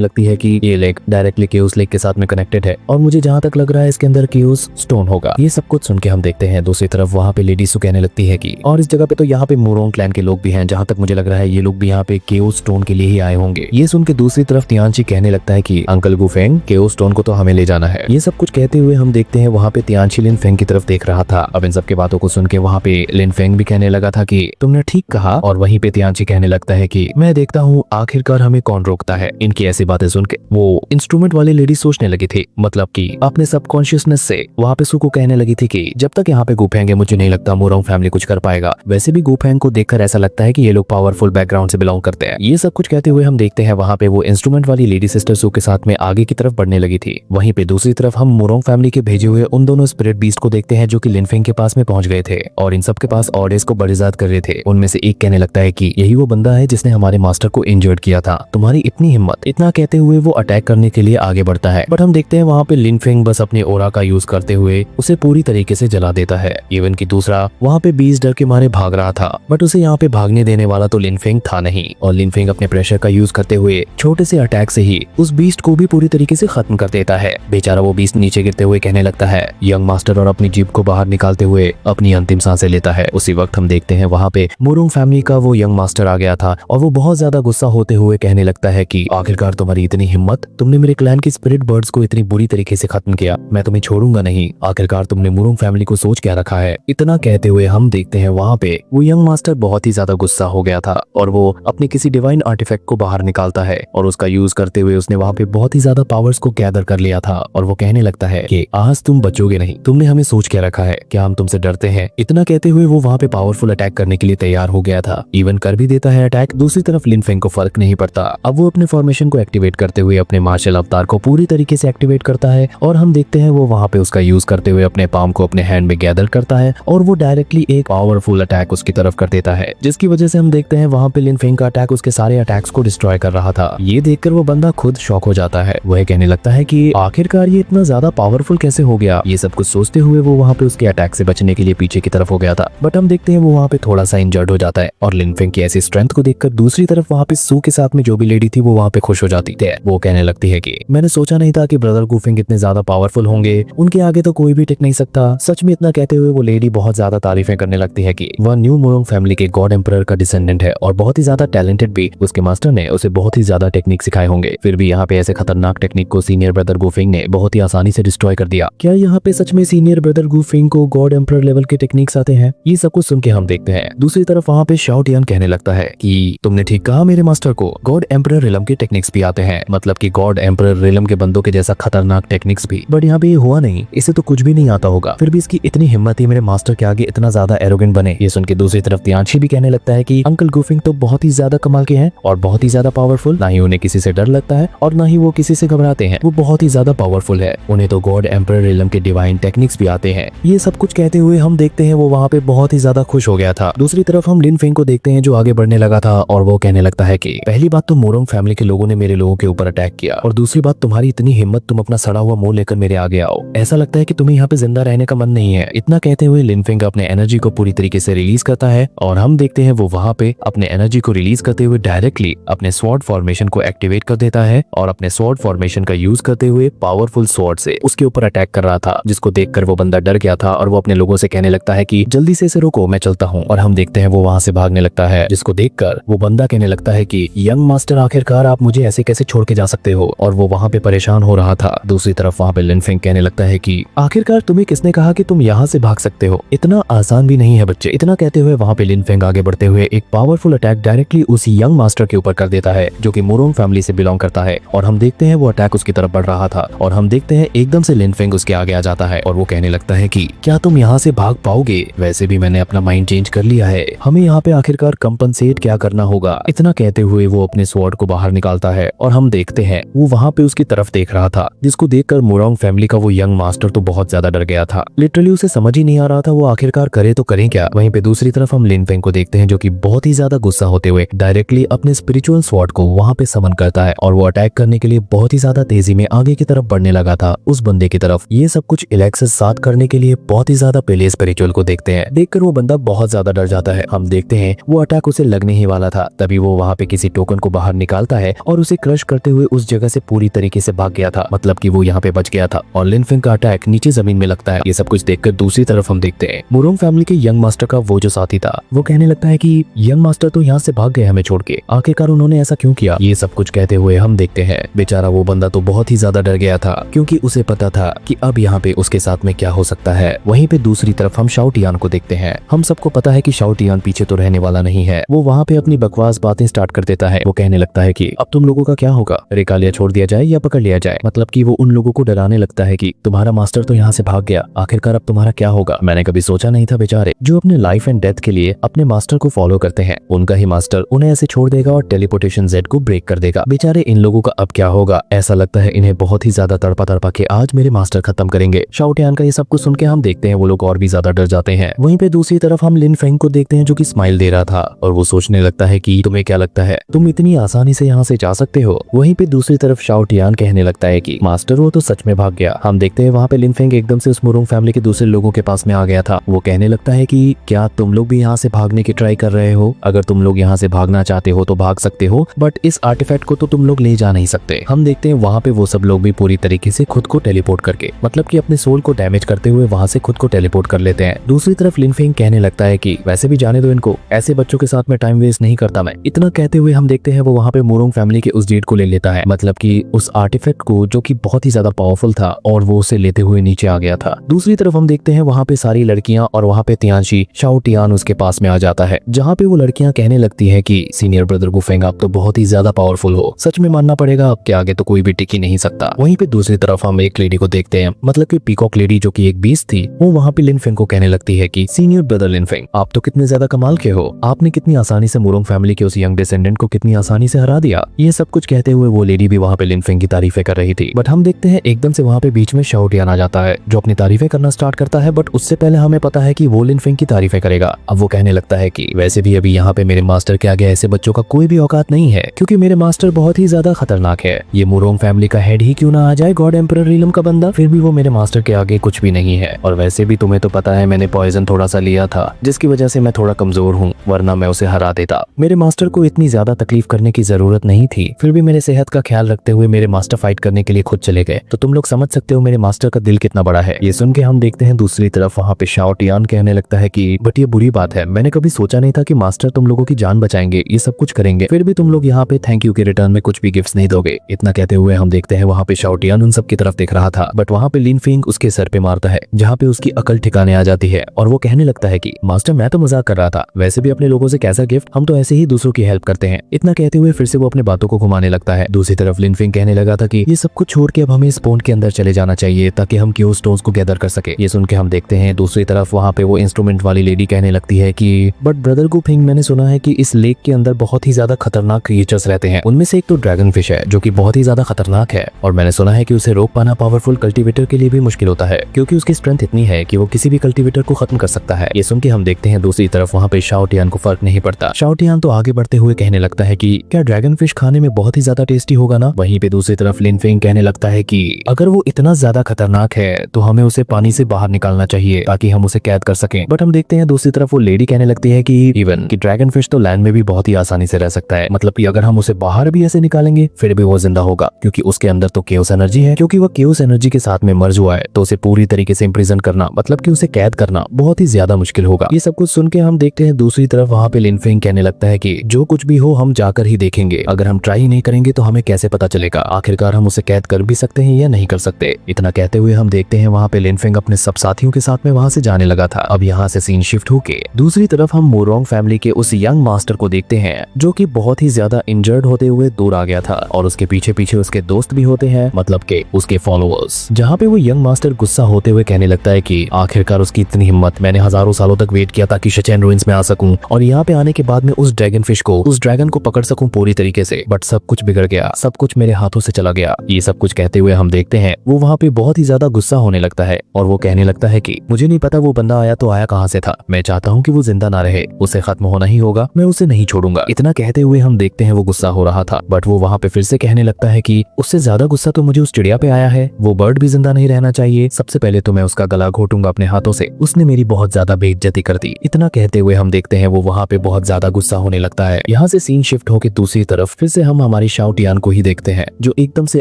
लगती है कि ये लेक डायरेक्टली केओस लेक के साथ में कनेक्टेड है और मुझे जहाँ तक लग रहा है इसके अंदर केओस स्टोन होगा। ये सब कुछ सुन के हम देखते हैं दूसरी तरफ वहाँ पे लेडी सु कहने लगती है कि और इस जगह पे तो यहाँ पे मोरोंग क्लैन के लोग भी हैं, जहाँ तक मुझे लग रहा है ये लोग भी यहाँ पे केओस स्टोन के लिए ही आए होंगे। ये सुन के दूसरी तरफ तियानची कहने लगता है कि अंकल गुफेंग केओस स्टोन को तो हमें ले जाना है। ये सब कुछ कहते हुए हम देखते हैं वहाँ पे तियानची लिन फेंग की तरफ देख रहा था। अब इन सब की बातों को सुन के वहाँ पे लिन फेंग भी कहने लगा था कि तुमने ठीक कहा, और वहीं पे तियानची कहने लगता है कि मैं देखता हूँ आखिरकार हमें कौन रोकता है। इनकी ऐसी बातें सुन के वो इंस्ट्रूमेंट वाली लेडी सोचने लगी थी, मतलब कि अपने सबकॉन्शियसनेस से वहाँ पे सु को कहने लगी थी कि जब तक यहाँ पे गुफेंग है मुझे नहीं लगता मोरोंग फैमिली कुछ कर पाएगा। वैसे भी गुफेंग को देखकर ऐसा लगता है कि ये लोग पावरफुल बैकग्राउंड से बिलोंग करते हैं। ये सब कुछ कहते हुए हम देखते हैं वहाँ पे वो इंस्ट्रूमेंट वाली लेडी सिस्टर सु के साथ में आगे की तरफ बढ़ने लगी थी। वहीं पे दूसरी तरफ हम मोरोंग फैमिली के भेजे हुए उन दोनों स्पिरिट बीस्ट को देखते हैं जो कि लिनफेंग के पास में पहुंच गए थे और इन सब के पास ऑर्डर्स को बरिजात कर रहे थे। उनमें से एक कहने लगता है कि यही वो बंदा है जिसने हमारे मास्टर को इंजर्ड किया था, तुम्हारी इतनी हिम्मत। इतना कहते हुए वो अटैक करने के लिए आगे बढ़ता है, बट हम देखते हैं वहाँ पे लिनफेंग बस अपने ओरा का यूज करते हुए उसे पूरी तरीके से जला देता है। इवन की दूसरा वहाँ पे बीस डर के मारे भाग रहा था, बट उसे यहाँ पे भागने देने वाला तो लिनफेंग था नहीं, और लिनफेंग अपने प्रेशर का यूज करते हुए छोटे से अटैक से ही उस बीस्ट को भी पूरी तरीके से खत्म कर देता है। बेचारा वो बीस्ट नीचे गिरते हुए कहने लगता है यंग मास्टर, और अपनी जीभ को बाहर निकालते हुए अपनी अंतिम सांसें लेता है। उसी वक्त हम देखते हैं वहाँ पे मोरोंग फैमिली का वो यंग मास्टर आ गया था और वो बहुत ज्यादा गुस्सा होते हुए कहने लगता है कि आखिरकार तुम्हारी इतनी हिम्मत, तुमने मेरे क्लैन की स्पिरिट बर्ड्स को इतनी बुरी तरीके से खत्म किया, मैं तुम्हें छोड़ूंगा नहीं। आखिरकार तुमने मोरोंग फैमिली को सोच क्या रखा है। इतना कहते हुए हम देखते हैं वहाँ पे वो यंग मास्टर बहुत ही ज्यादा गुस्सा हो गया था और वो अपने किसी डिवाइन आर्टिफैक्ट को बाहर निकालता है और उसका यूज करते हुए उसने वहाँ पे बहुत ही ज्यादा पावर्स को गैदर कर लिया था और वो कहने लगता है कि आज तुम बचोगे नहीं, तुमने हमें सोच क्या रखा है, क्या हम तुमसे डरते हैं। इतना कहते हुए वो वहाँ पे पावरफुल अटैक करने के लिए तैयार हो गया था, इवन कर भी देता है अटैक। दूसरी तरफ लिनफेंग को फर्क नहीं पड़ता, अब वो अपने फॉर्मेशन को एक्टिवेट करते हुए अपने मार्शल अवतार को पूरी तरीके से एक्टिवेट करता है और हम देखते हैं वो वहाँ पे उसका यूज करते हुए अपने पाम को अपने हैंड में गैदर करता है और वो डायरेक्टली एक पावरफुल अटैक उसकी तरफ कर देता है, जिसकी वजह से हम देखते हैं वहाँ पे लिनफेंग का अटैक उसके सारे अटैक्स को डिस्ट्रॉय कर रहा था। ये देखकर वो बंदा खुद शॉक हो जाता है, वह कहने लगता है कि आखिरकार ये इतना ज्यादा पावरफुल कैसे हो गया। ये सब कुछ सोचते हुए वो वहाँ पे उसके अटैक से बचने के लिए पीछे की तरफ हो गया था, बट हम देखते हैं वो वहाँ पे थोड़ा सा इंजर्ड हो जाता है और लिनफेंग की ऐसी स्ट्रेंथ को देखकर दूसरी तरफ वहाँ पे सू के साथ में जो भी लेडी थी वो वहाँ पे खुश हो जाती थी। वो कहने लगती है कि मैंने सोचा नहीं था कि ब्रदर गुफेंग इतने ज्यादा पावरफुल होंगे, उनके आगे तो कोई भी टिक नहीं सकता। सच में इतना कहते हुए वो लेडी बहुत ज्यादा तारीफें करने लगती है कि वह न्यू मोरोंग फैमिली के गॉड एम्परर का डिसेंडेंट है और बहुत ही ज्यादा टैलेंटेड भी। उसके मास्टर ने उसे बहुत ही ज्यादा टेक्निक सिखाए होंगे, फिर भी यहाँ पे ऐसे खतरनाक टेक्निक को सीनियर ब्रदर गुफेंग ने बहुत ही आसानी से डिस्ट्रॉय कर दिया। क्या यहाँ पे सच में सीनियर ब्रदर गुफेंग को गॉड एम्परर लेवल के टेक्निक्स आते हैं? ये सब कुछ सुन के हम देखते हैं दूसरी तरफ वहाँ पे शाओ टियान कहने लगता है कि तुमने ठीक कहा, मेरे मास्टर को गॉड एम्परर रिलम के टेक्निक्स भी आते हैं, मतलब कि गॉड एम्परर रिलम के बंदों के जैसा खतरनाक टेक्निक्स भी। बट यहाँ पे ये हुआ नहीं, इसे तो कुछ भी नहीं आता होगा, फिर भी इसकी इतनी हिम्मत ही मेरे मास्टर के आगे इतना ज्यादा एरोगेंट बने। ये सुन के दूसरी तरफ तियानची भी कहने लगता है कि अंकल गुफेंग तो बहुत ही ज्यादा कमाल के हैं और बहुत ही ज्यादा पावरफुल, ना ही उन्हें किसी से डर लगता है और ना ही वो किसी से घबराते हैं, वो बहुत ही ज्यादा पावरफुल है, उन्हें तो गॉड एम्परर रिलम के डिवाइन टेक्निक्स भी आते हैं। ये सब कुछ कहते हुए हम देखते हैं वो वहाँ पे बहुत ही ज्यादा खुश हो गया था। दूसरी तरफ हम लिनफेंग को देखते हैं जो आगे बढ़ने लगा था और वो कहने लगता है कि पहली बात तो मोरोंग फैमिली के लोगों ने मेरे लोगों के ऊपर अटैक किया और दूसरी बात तुम्हारी इतनी हिम्मत, तुम अपना सड़ा हुआ मुंह लेकर मेरे आगे आओ, ऐसा लगता है कि तुम्हें यहाँ पे जिंदा रहने का मन नहीं है। इतना कहते हुए लिनफेंग अपने एनर्जी को पूरी तरीके से रिलीज करता है और हम देखते हैं वो वहाँ पे अपने एनर्जी को रिलीज करते हुए डायरेक्टली अपने स्वॉर्ड फॉर्मेशन को एक्टिवेट कर देता है और अपने स्वॉर्ड फॉर्मेशन का यूज करते हुए पावरफुल स्वॉर्ड से उसके ऊपर अटैक कर रहा था, जिसको देखकर वो बंदा डर गया था और वो अपने लोगों से कहने लगता है कि जल्दी से इसे रोको, मैं चलता हूँ। और हम देखते हैं वो वहाँ से भागने लगता है, जिसको देखकर वो बंदा कहने लगता है कि यंग मास्टर, आखिरकार आप मुझे ऐसे कैसे छोड़ के जा सकते हो, और वो वहाँ पे परेशान हो रहा था। दूसरी तरफ वहाँ पे लिनफेंग कहने लगता है कि आखिरकार तुम्हें किसने कहा कि तुम यहाँ से भाग सकते हो, इतना आसान भी नहीं है बच्चे। इतना कहते हुए वहाँ पे लिनफेंग आगे बढ़ते हुए एक पावरफुल अटैक डायरेक्टली उसी यंग मास्टर के ऊपर कर देता है जो कि मोरोंग फैमिली से बिलोंग करता है और हम देखते हैं वो अटैक उसकी तरफ बढ़ रहा था और हम देखते हैं एकदम से लिनफेंग उसके आगे आ जाता है और वो कहने लगता है कि क्या तुम यहाँ से भाग पाओगे? वैसे भी मैंने अपना माइंड चेंज कर लिया है, हमें यहाँ पे आखिरकार कंपनसेट क्या करना होगा। इतना कहते हुए वो अपने स्वॉर्ड को बाहर निकालता है और हम देखते हैं वो वहाँ पे उसकी तरफ देख रहा था, जिसको देखकर मोरोंग फैमिली का वो यंग मास्टर तो बहुत ज्यादा डर गया था। लिटरली उसे समझ ही नहीं आ रहा था वो आखिरकार करे तो करें क्या। वहीं पे दूसरी तरफ हम लिनफेंग को देखते हैं जो कि बहुत ही ज्यादा गुस्सा होते हुए डायरेक्टली अपने स्पिरिचुअल स्वॉर्ड को वहाँ पे समन करता है और वो अटैक करने के लिए बहुत ही ज्यादा तेजी में आगे की तरफ बढ़ने लगा था उस बंदे की तरफ। ये सब कुछ इलेक्सेस साथ करने के लिए बहुत ही ज्यादा पहले स्पिरिचुअल को देखते हैं। देखकर वो बंदा बहुत ज्यादा डर जाता है। हम देखते हैं वो अटैक उसे लगने ही वाला था, तभी वो वहाँ पे किसी टोकन को बाहर निकालता है और उसे क्रश करते हुए उस जगह से पूरी तरीके से भाग गया था, मतलब कि वो यहाँ पे बच गया था और लिन फिंग का अटैक नीचे जमीन में लगता है। ये सब कुछ देखकर दूसरी तरफ हम देखते हैं मुरोंग फैमिली के यंग मास्टर का वो जो साथी था वो कहने लगता है कि यंग मास्टर तो यहाँ से भाग गए हमें छोड़ के, आखिरकार उन्होंने ऐसा क्यों किया। ये सब कुछ कहते हुए हम देखते हैं बेचारा वो बंदा तो बहुत ही ज्यादा डर गया था क्योंकि उसे पता था कि अब यहाँ पे उसके साथ में क्या हो सकता है। वहीं पे दूसरी तरफ हम शाओ टियान को देखते हैं। हम सबको पता है कि शाओ टियान पीछे तो रहने वाला नहीं है, वो वहाँ पे अपनी बकवास बातें स्टार्ट कर देता है। वो कहने लगता है कि अब तुम लोगों का क्या होगा, रेकालिया छोड़ दिया जाए या पकड़ लिया जाए। मतलब कि वो उन लोगों को डराने लगता है कि तुम्हारा मास्टर तो यहाँ से भाग गया, आखिरकार अब तुम्हारा क्या होगा। मैंने कभी सोचा नहीं था बेचारे जो अपने लाइफ एंड डेथ के लिए अपने मास्टर को फॉलो करते हैं, उनका ही मास्टर उन्हें ऐसे छोड़ देगा और टेलीपोर्टेशन जेड को ब्रेक कर देगा। बेचारे इन लोगों का अब क्या होगा। ऐसा लगता है इन्हें बहुत ही ज्यादा तड़पा तड़पा के आज मेरे मास्टर खत्म करेंगे। शाओ टियान का ये सब कुछ सुन के हम देखते हैं वो लोग और भी ज्यादा डर जाते हैं। वहीं पे दूसरी तरफ हम लिन फेंग को देखते हैं जो कि स्माइल दे रहा था और वो सोचने लगता है कि तुम्हें क्या लगता है तुम इतनी आसानी से यहाँ से जा सकते हो। वहीं पे दूसरी तरफ शाओ टियान कहने लगता है कि मास्टर वो तो सच में भाग गया। हम देखते हैं वहाँ पे लिन फेंग एकदम से उस मुरोंग फैमिली के दूसरे लोगों के पास में आ गया था। वो कहने लगता है कि क्या तुम लोग भी यहाँ से भागने की ट्राई कर रहे हो, अगर तुम लोग यहाँ से भागना चाहते हो तो भाग सकते हो, बट इस आर्टिफैक्ट को तो तुम लोग ले जा नहीं सकते। हम देखते हैं वहाँ पे वो सब लोग भी पूरी तरीके से खुद को टेलीपोर्ट करके, मतलब कि अपने सोल को डैमेज करते हुए वहाँ से खुद को टेलीपोर्ट कर लेते हैं। दूसरी तरफ लिन फेंग कहने लगता है कि वैसे भी जाने दो इनको, ऐसे बच्चों के साथ में टाइम वेस्ट नहीं करता मैं। इतना कहते हुए हम देखते हैं वो वहाँ पे मुरोंग फैमिली के उस डीड को ले लेता है, मतलब कि उस आर्टिफैक्ट को जो कि बहुत ही ज्यादा पावरफुल था और वो उसे लेते हुए नीचे आ गया था। दूसरी तरफ हम देखते हैं वहाँ पे सारी लड़कियां और वहाँ पे तियांशी शाओ टियान उसके पास में आ जाता है, जहाँ पे वो लड़कियां कहने लगती है कि सीनियर ब्रदर गुफेंग आप तो बहुत ही ज्यादा पावरफुल हो, सच में मानना पड़ेगा आपके आगे तो कोई भी टिक ही नहीं सकता। वहीं पे दूसरी तरफ हम एक लेडी को देखते हैं, मतलब कि पीकॉक लेडी जो कि एक बीस्ट थी, वो वहाँ पे लिन फेंग को कहने लगती है कि सीनियर ब्रदर लिन फेंग आप तो कितने ज्यादा कमाल के हो, आपने कितनी आसानी से मुरोंग फैमिली के उस यंग डिसेंडेंट को कितनी आसानी से हरा दिया। ये सब कुछ कहते हुए वो लेडी भी वहाँ पे लिन फेंग की तारीफें कर रही थी। बट हम देखते हैं एकदम से वहाँ पे बीच में शाओ टियान आ जाता है जो अपनी तारीफें करना स्टार्ट करता है, बट उससे पहले हमें पता है कि वो लिन फेंग की तारीफें करेगा। अब वो कहने लगता है कि वैसे भी अभी यहाँ पे मेरे मास्टर के आगे ऐसे बच्चों का कोई भी औकात नहीं है, क्योंकि मेरे मास्टर बहुत ही ज्यादा खतरनाक है। ये मुरोंग फैमिली का हेड ही क्यों ना आ जाए, गॉड एम्परर रीलम का बंदा, फिर भी वो मेरे मास्टर के आगे कुछ भी नहीं है। और वैसे भी तुम्हें तो पता है मैंने पॉइजन थोड़ा सा लिया था जिसकी वजह से मैं थोड़ा कमजोर हूँ, वरना मैं उसे हरा देता। मेरे मास्टर को इतनी ज्यादा तकलीफ करने की जरूरत नहीं थी, फिर भी मेरे सेहत का ख्याल रखते हुए मेरे मास्टर फाइट करने के लिए खुद चले गए, तो तुम लोग समझ सकते हो मेरे मास्टर का दिल कितना बड़ा है। ये सुन के हम देखते हैं दूसरी तरफ वहाँ पे शाओ टियान कहने लगता है कि बट ये बुरी बात है, मैंने कभी सोचा नहीं था कि मास्टर तुम लोगों की जान बचाएंगे, ये सब कुछ करेंगे, फिर भी तुम लोग यहाँ पे थैंक यू के रिटर्न में कुछ भी गिफ्ट्स नहीं दोगे। इतना कहते हुए हम देखते हैं वहाँ पे शाओ टियान उन सब की तरफ देख रहा था, बट वहाँ पे लिन फेंग उसके सर पे मारता है, जहाँ पे उसकी अकल ठिकाने आ जाती है और वो कहने लगता है कि मास्टर मैं तो मजाक कर रहा था, वैसे भी अपने लोगों से कैसा गिफ्ट, हम तो ऐसे ही दूसरों की हेल्प करते हैं। इतना कहते हुए फिर से वो अपने बातों को घुमाने लगता है। दूसरी तरफ लिन फेंग कहने लगा था कि ये सब कुछ छोड़ के अब हमें स्पोन के अंदर चले जाना चाहिए ताकि हम क्यू स्टोन्स को गैदर कर सके। ये सुन के हम देखते हैं दूसरी तरफ वहाँ पे वो इंस्ट्रूमेंट वाली लेडी कहने लगती है कि बट ब्रदर गुफेंग मैंने सुना है कि इस लेक के अंदर बहुत ही ज्यादा खतरनाक क्रिएचर्स रहते हैं, उनमें से एक तो ड्रैगन फिश है जो कि बहुत ही ज्यादा खतरनाक है, और मैंने सुना है कि उसे रोक पाना पावरफुल कल्टीवेटर के लिए भी मुश्किल होता है क्योंकि उसकी स्ट्रेंथ इतनी है कि वो किसी भी कल्टीवेटर को खत्म कर सकता है। ये सुन के हम देखते हैं दूसरी तरफ वहाँ पे शाओ टियान को फर्क नहीं पड़ता। शाओ टियान तो आगे बढ़ते हुए कहने लगता है कि क्या ड्रैगन फिश खाने में बहुत ही ज्यादा टेस्टी होगा ना। वहीं पे दूसरी तरफ लिन फेंग कहने लगता है कि अगर वो इतना ज्यादा खतरनाक है तो हमें उसे पानी से बाहर निकालना चाहिए ताकि हम उसे कैद कर सकें। बट हम देखते हैं दूसरी तरफ वो लेडी कहने लगती है कि इवन कि ड्रैगन फिश तो लैंड में भी बहुत ही आसानी से रह सकता है, मतलब कि अगर हम उसे बाहर भी ऐसे निकालेंगे फिर भी वो जिंदा होगा क्योंकि उसके अंदर तो केओस एनर्जी है, क्योंकि वो केओस एनर्जी के साथ में मर्ज हुआ है, तो उसे पूरी तरीके से इम्प्रिजन करना, मतलब कि उसे कैद करना बहुत ही ज्यादा मुश्किल होगा। ये सब कुछ सुन के हम देखते हैं दूसरी तरफ वहाँ पे लिन फेंग कहने लगता है कि जो कुछ भी हो हम जाकर ही देखेंगे, अगर हम ट्राई नहीं करेंगे तो हमें कैसे पता चलेगा आखिरकार हम उसे कैद कर भी सकते हैं या नहीं कर सकते। इतना कहते हुए हम देखते हैं वहाँ पे लिन फेंग अपने सब साथियों के साथ में वहाँ से जाने लगा था। अब यहाँ से सीन शिफ्ट होके दूसरी तरफ हम मुरोंग फैमिली के उस यंग मास्टर को देखते हैं जो कि बहुत ही ज्यादा इंजर्ड होते हुए दूर आ गया था, और उसके पीछे पीछे उसके दोस्त भी होते हैं, मतलब के उसके फॉलोअर्स, जहाँ पे वो यंग मास्टर गुस्सा होते हुए कहने लगता है कि आखिरकार उसकी इतनी हिम्मत, मैंने हजारों सालों तक वेट किया था कि शेचेन रुइंस में आ सकूं और यहाँ पे आने के बाद में उस ड्रैगन फिश को, उस ड्रैगन को पकड़ सकूं पूरी तरीके से, बट सब कुछ बिगड़ गया, सब कुछ मेरे हाथों से चला गया। ये सब कुछ कहते हुए हम देखते हैं वो वहाँ पे बहुत ही ज्यादा गुस्सा होने लगता है और वो कहने लगता है कि मुझे नहीं पता वो बंदा आया तो आया कहाँ से था, मैं चाहता हूँ कि वो जिंदा ना रहे, उसे खत्म होना ही होगा, मैं उसे नहीं छोड़ूंगा। इतना कहते हुए हम देखते हैं वो गुस्सा हो रहा था, बट वो वहाँ पे फिर से कहने लगता है कि उससे ज्यादा गुस्सा तो मुझे उस चिड़िया पे आया है, वो बर्ड भी जिंदा नहीं रहना चाहिए, सबसे पहले तो मैं उसका गला घोटूंगा अपने हाथों से, उसने मेरी बहुत ज्यादा बेइज्जती कर दी। इतना कहते हुए हम देखते हैं वो वहाँ पे बहुत ज्यादा गुस्सा होने लगता है। यहाँ से सीन शिफ्ट होकर दूसरी तरफ फिर से हम हमारी शाओ टियान को ही देखते हैं जो एकदम से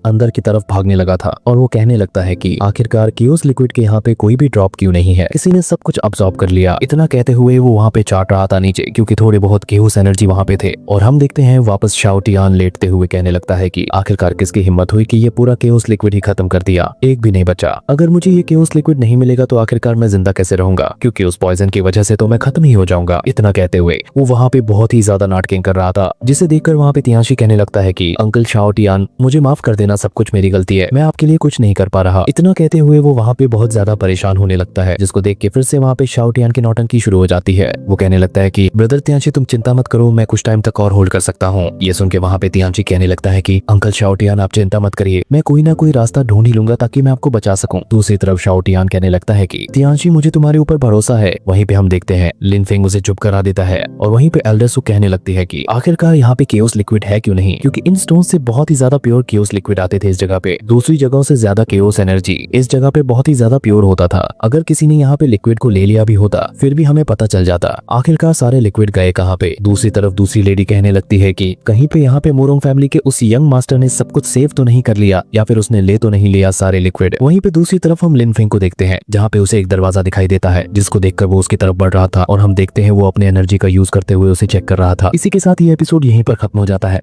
अंदर की तरफ भागने लगा था और वो कहने लगता है कि आखिरकार केओस लिक्विड के यहाँ पे कोई भी ड्रॉप क्यों नहीं है, किसी ने सब कुछ अब्सॉर्ब कर लिया। इतना कहते हुए वो वहाँ पे चाट रहा था नीचे क्योंकि थोड़े बहुत केओस एनर्जी वहाँ पे थे। और हम देखते हैं वापस शाओ टियान लेटते हुए कहने लगता है कि आखिरकार किसकी हिम्मत हुई कि ये पूरा केओस लिक्विड ही खत्म कर दिया, एक भी नहीं बचा। अगर मुझे ये केओस लिक्विड नहीं मिलेगा तो आखिरकार मैं जिंदा कैसे रहूंगा, क्योंकि उस पॉइजन की वजह से तो मैं खत्म ही हो जाऊंगा। इतना कहते हुए वो वहाँ पे बहुत ही ज्यादा नाटकिंग कर रहा था, जिसे देखकर वहाँ पे तियांशी कहने लगता है कि अंकल शाओ टियान मुझे माफ कर देना, सब कुछ मेरी गलती है, मैं आपके लिए कुछ नहीं कर पा रहा। इतना कहते हुए वो वहाँ पे बहुत ज्यादा परेशान होने लगता है, जिसको देख के फिर से वहाँ पे शाओ टियान की नौटंकी शुरू हो जाती है। वो कहने लगता है कि ब्रदर तियांशी तुम चिंता मत करो, मैं कुछ टाइम तक और होल्ड कर सकता हूँ। ये सुन के वहाँ पे तियांशी कहने लगता है कि अंकल शाओ टियान आप चिंता मत करिए, मैं कोई ना कोई रास्ता ढूंढ ही लूंगा ताकि मैं आपको बचा सकूं। दूसरी तरफ शाओ टियान कहने लगता है कि तियांशी मुझे तुम्हारे ऊपर भरोसा है। वहीं पे हम देखते हैं लिन फेंग उसे चुप करा देता है और वहीं पे एल्डर सु कहने लगती है कि आखिरकार यहाँ पे केओस लिक्विड है क्यों नहीं, क्योंकि इन स्टोन से बहुत ही ज्यादा प्योर केओस लिक्विड आते थे इस जगह पे। दूसरी जगहों से ज्यादा केओस एनर्जी इस जगह पे बहुत ही ज्यादा प्योर होता था। अगर किसी ने यहाँ पे लिक्विड को ले लिया भी होता फिर भी हमें पता चल जाता। आखिरकार सारे लिक्विड गए कहाँ पे। दूसरी तरफ दूसरी लेडी कहने लगती है कि कहीं पे यहाँ पे मोरोंग फैमिली के उस यंग मास्टर ने सब कुछ सेव तो नहीं कर लिया, या फिर उसने ले तो नहीं लिया सारे लिक्विड। वहीं पे दूसरी तरफ हम लिन फेंग को देखते हैं जहाँ पे उसे एक दरवाजा दिखाई देता है, जिसको देखकर वो उसकी तरफ बढ़ रहा था और हम देखते हैं वो अपने एनर्जी का यूज करते हुए उसे चेक कर रहा था। इसी के साथ ये एपिसोड यहीं पर खत्म हो जाता है।